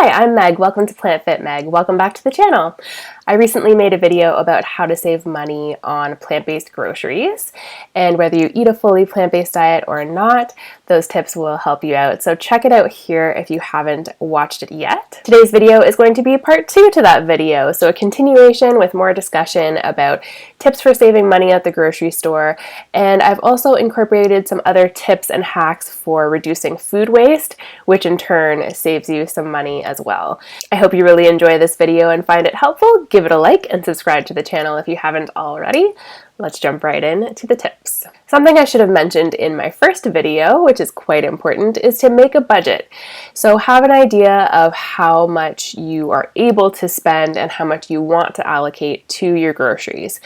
Hi, I'm Meg. Welcome to plantfitmeg. Welcome back to the channel. I recently made a video about how to save money on plant-based groceries, and whether you eat a fully plant-based diet or not, those tips will help you out. So check it out here if you haven't watched it yet. Today's video is going to be part 2 to that video, so a continuation with more discussion about tips for saving money at the grocery store, and I've also incorporated some other tips and hacks for reducing food waste, which in turn saves you some money as well. I hope you really enjoy this video and find it helpful. Give it a like and subscribe to the channel if you haven't already. Let's jump right in to the tips. Something I should have mentioned in my first video, which is quite important, is to make a budget. So have an idea of how much you are able to spend and how much you want to allocate to your groceries.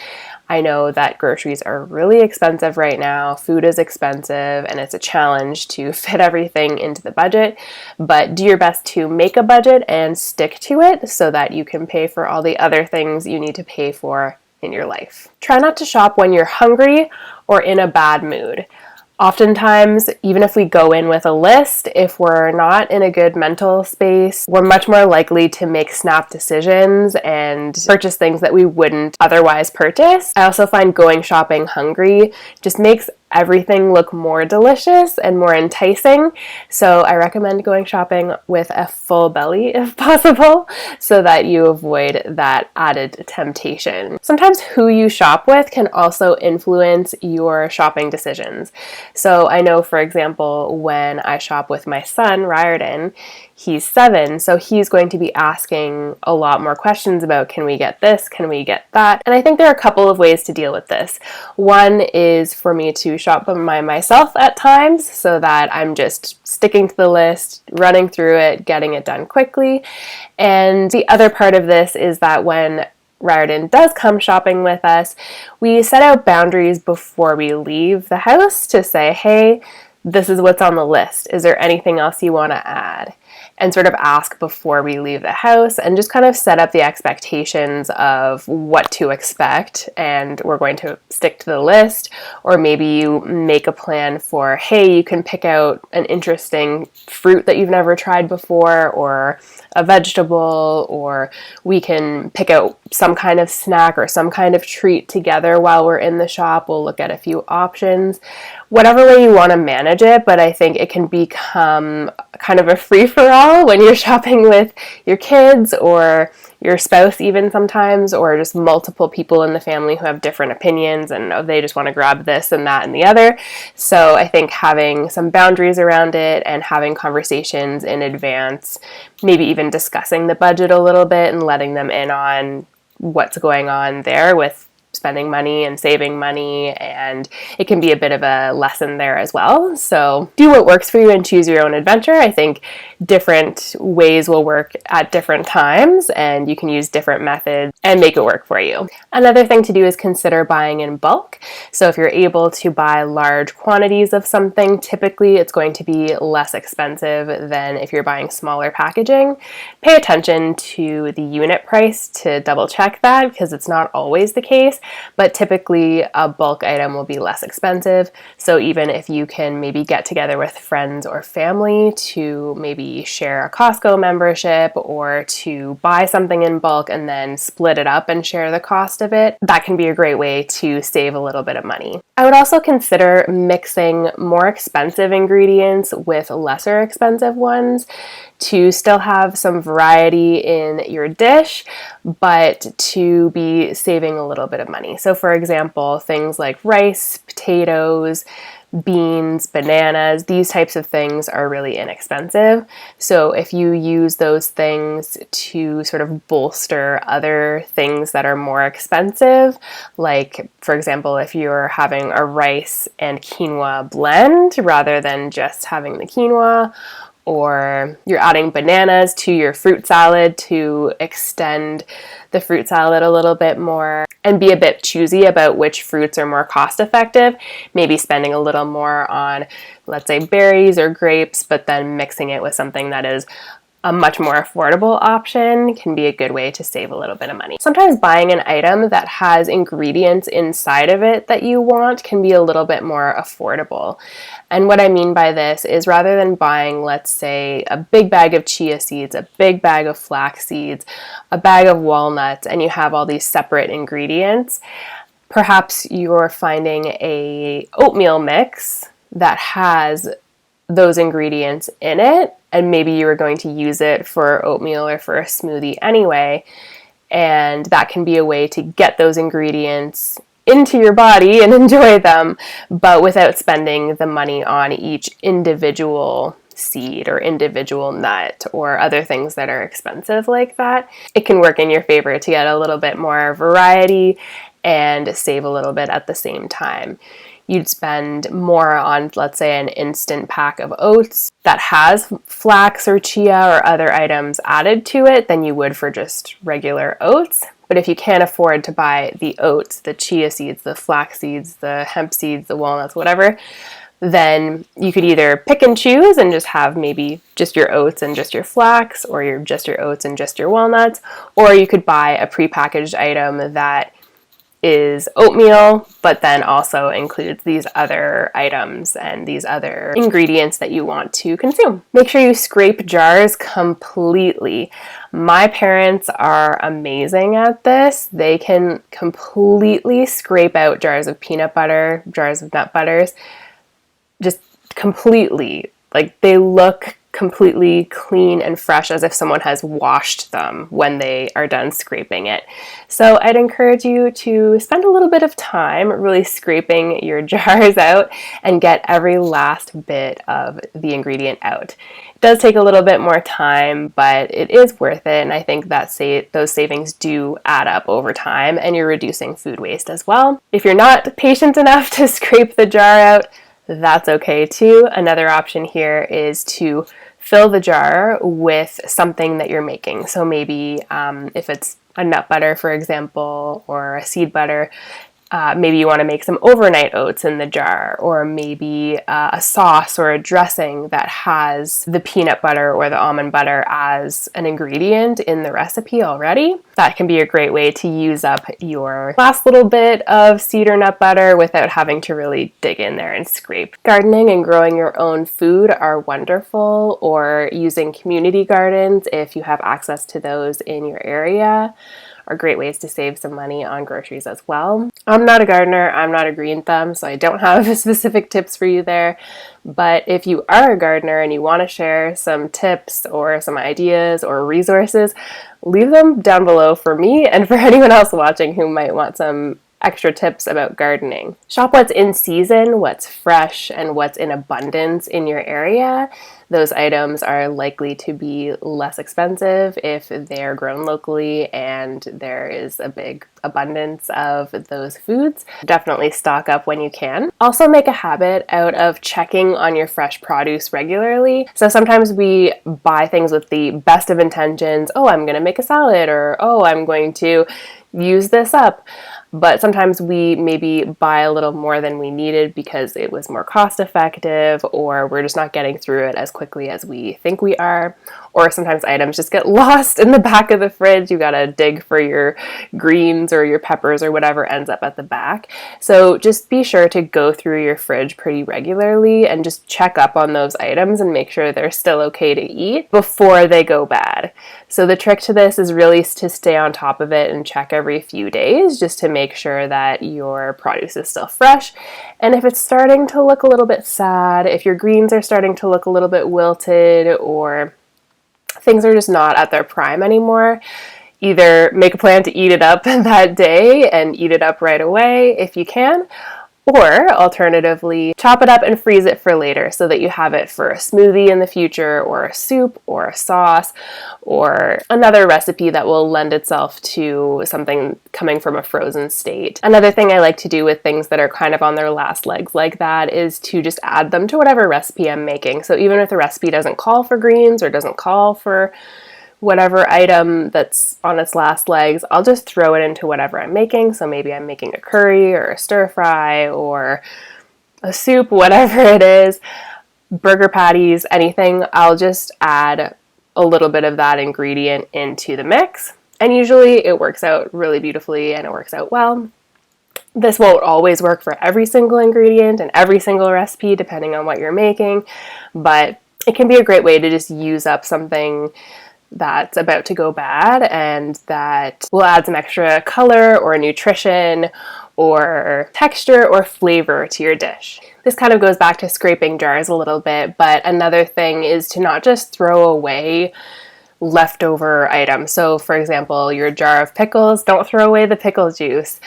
I know that groceries are really expensive right now, food is expensive, and it's a challenge to fit everything into the budget, but do your best to make a budget and stick to it so that you can pay for all the other things you need to pay for in your life. Try not to shop when you're hungry or in a bad mood. Oftentimes, even if we go in with a list, if we're not in a good mental space, we're much more likely to make snap decisions and purchase things that we wouldn't otherwise purchase. I also find going shopping hungry just makes everything look more delicious and more enticing. So I recommend going shopping with a full belly if possible so that you avoid that added temptation. Sometimes who you shop with can also influence your shopping decisions. So I know, for example, when I shop with my son, Riordan, he's 7, so he's going to be asking a lot more questions about, can we get this, can we get that? And I think there are a couple of ways to deal with this. One is for me to shop by myself at times so that I'm just sticking to the list, running through it, getting it done quickly. And the other part of this is that when Riordan does come shopping with us, we set out boundaries before we leave the house to say, hey, this is what's on the list. Is there anything else you want to add? And sort of ask before we leave the house and just kind of set up the expectations of what to expect, and we're going to stick to the list. Or maybe you make a plan for, hey, you can pick out an interesting fruit that you've never tried before, or a vegetable, or we can pick out some kind of snack or some kind of treat together while we're in the shop. We'll look at a few options. Whatever way you want to manage it, but I think it can become kind of a free-for-all when you're shopping with your kids or your spouse even sometimes, or just multiple people in the family who have different opinions and they just want to grab this and that and the other. So I think having some boundaries around it and having conversations in advance, maybe even discussing the budget a little bit and letting them in on what's going on there with spending money and saving money, and it can be a bit of a lesson there as well. So do what works for you and choose your own adventure. I think different ways will work at different times, and you can use different methods and make it work for you. Another thing to do is consider buying in bulk. So if you're able to buy large quantities of something, typically it's going to be less expensive than if you're buying smaller packaging. Pay attention to the unit price to double check that, because it's not always the case. But typically a bulk item will be less expensive. So even if you can maybe get together with friends or family to maybe share a Costco membership or to buy something in bulk and then split it up and share the cost of it, that can be a great way to save a little bit of money. I would also consider mixing more expensive ingredients with lesser expensive ones to still have some variety in your dish, but to be saving a little bit of money. So for example, things like rice, potatoes, beans, bananas, these types of things are really inexpensive. So if you use those things to sort of bolster other things that are more expensive, like for example, if you're having a rice and quinoa blend rather than just having the quinoa, or you're adding bananas to your fruit salad to extend the fruit salad a little bit more, and be a bit choosy about which fruits are more cost effective, maybe spending a little more on, let's say, berries or grapes, but then mixing it with something that is a much more affordable option can be a good way to save a little bit of money. Sometimes buying an item that has ingredients inside of it that you want can be a little bit more affordable. And what I mean by this is rather than buying, let's say, a big bag of chia seeds, a big bag of flax seeds, a bag of walnuts, and you have all these separate ingredients, perhaps you're finding a oatmeal mix that has those ingredients in it, and maybe you were going to use it for oatmeal or for a smoothie anyway, and that can be a way to get those ingredients into your body and enjoy them, but without spending the money on each individual seed or individual nut or other things that are expensive like that. It can work in your favor to get a little bit more variety and save a little bit at the same time. You'd spend more on, let's say, an instant pack of oats that has flax or chia or other items added to it than you would for just regular oats. But if you can't afford to buy the oats, the chia seeds, the flax seeds, the hemp seeds, the walnuts, whatever, then you could either pick and choose and just have maybe just your oats and just your flax, or just your oats and just your walnuts, or you could buy a prepackaged item that is oatmeal, but then also includes these other items and these other ingredients that you want to consume. Make sure you scrape jars completely. My parents are amazing at this. They can completely scrape out jars of peanut butter, jars of nut butters, just completely. Like, they look completely clean and fresh as if someone has washed them when they are done scraping it. So I'd encourage you to spend a little bit of time really scraping your jars out and get every last bit of the ingredient out. It does take a little bit more time, but it is worth it, and I think that those savings do add up over time, and you're reducing food waste as well. If you're not patient enough to scrape the jar out, that's okay too. Another option here is to fill the jar with something that you're making. So maybe if it's a nut butter, for example, or a seed butter, maybe you want to make some overnight oats in the jar, or maybe a sauce or a dressing that has the peanut butter or the almond butter as an ingredient in the recipe already. That can be a great way to use up your last little bit of seed or nut butter without having to really dig in there and scrape. Gardening and growing your own food are wonderful, or using community gardens if you have access to those in your area are great ways to save some money on groceries as well. I'm not a gardener, I'm not a green thumb, so I don't have specific tips for you there. But if you are a gardener and you want to share some tips or some ideas or resources, leave them down below for me and for anyone else watching who might want some extra tips about gardening. Shop what's in season, what's fresh, and what's in abundance in your area. Those items are likely to be less expensive if they're grown locally and there is a big abundance of those foods. Definitely stock up when you can. Also make a habit out of checking on your fresh produce regularly. So sometimes we buy things with the best of intentions. Oh, I'm going to make a salad, or oh, I'm going to use this up. But sometimes we maybe buy a little more than we needed because it was more cost effective, or we're just not getting through it as quickly as we think we are. Or sometimes items just get lost in the back of the fridge. You gotta dig for your greens or your peppers or whatever ends up at the back. So just be sure to go through your fridge pretty regularly and just check up on those items and make sure they're still okay to eat before they go bad. So the trick to this is really to stay on top of it and check every few days just to make sure that your produce is still fresh. And if it's starting to look a little bit sad, if your greens are starting to look a little bit wilted, or things are just not at their prime anymore, either make a plan to eat it up that day and eat it up right away if you can, or alternatively, chop it up and freeze it for later so that you have it for a smoothie in the future, or a soup, or a sauce, or another recipe that will lend itself to something coming from a frozen state. Another thing I like to do with things that are kind of on their last legs like that is to just add them to whatever recipe I'm making. So even if the recipe doesn't call for greens or doesn't call for whatever item that's on its last legs, I'll just throw it into whatever I'm making. So maybe I'm making a curry or a stir fry or a soup, whatever it is, burger patties, anything. I'll just add a little bit of that ingredient into the mix. And usually it works out really beautifully and it works out well. This won't always work for every single ingredient and every single recipe depending on what you're making, but it can be a great way to just use up something that's about to go bad and that will add some extra color or nutrition or texture or flavor to your dish. This kind of goes back to scraping jars a little bit, but another thing is to not just throw away leftover items. So for example, your jar of pickles, don't throw away the pickle juice.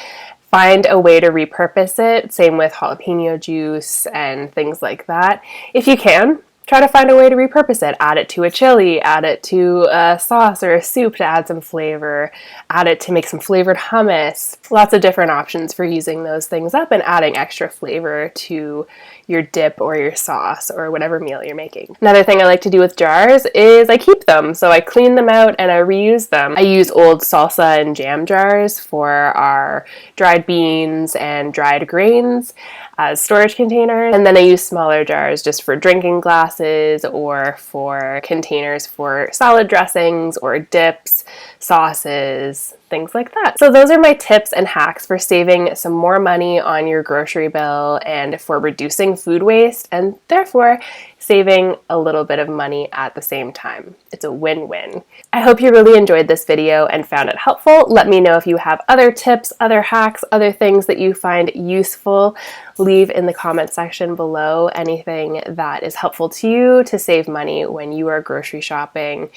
Find a way to repurpose it. Same with jalapeno juice and things like that. If you can, try to find a way to repurpose it. Add it to a chili, add it to a sauce or a soup to add some flavor, add it to make some flavored hummus. Lots of different options for using those things up and adding extra flavor to your dip or your sauce or whatever meal you're making. Another thing I like to do with jars is I keep them. So I clean them out and I reuse them. I use old salsa and jam jars for our dried beans and dried grains as storage containers. And then I use smaller jars just for drinking glasses or for containers for salad dressings or dips, sauces, things like that. So those are my tips and hacks for saving some more money on your grocery bill and for reducing food waste and therefore saving a little bit of money at the same time. It's a win-win. I hope you really enjoyed this video and found it helpful. Let me know if you have other tips, other hacks, other things that you find useful. Leave in the comment section below anything that is helpful to you to save money when you are grocery shopping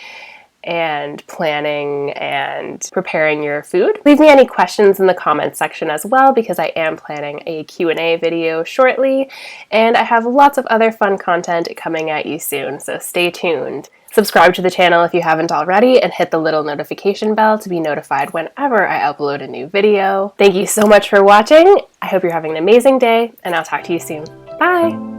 and planning and preparing your food. Leave me any questions in the comments section as well, because I am planning a Q&A video shortly, and I have lots of other fun content coming at you soon, so stay tuned. Subscribe to the channel if you haven't already, and hit the little notification bell to be notified whenever I upload a new video. Thank you so much for watching. I hope you're having an amazing day, and I'll talk to you soon. Bye!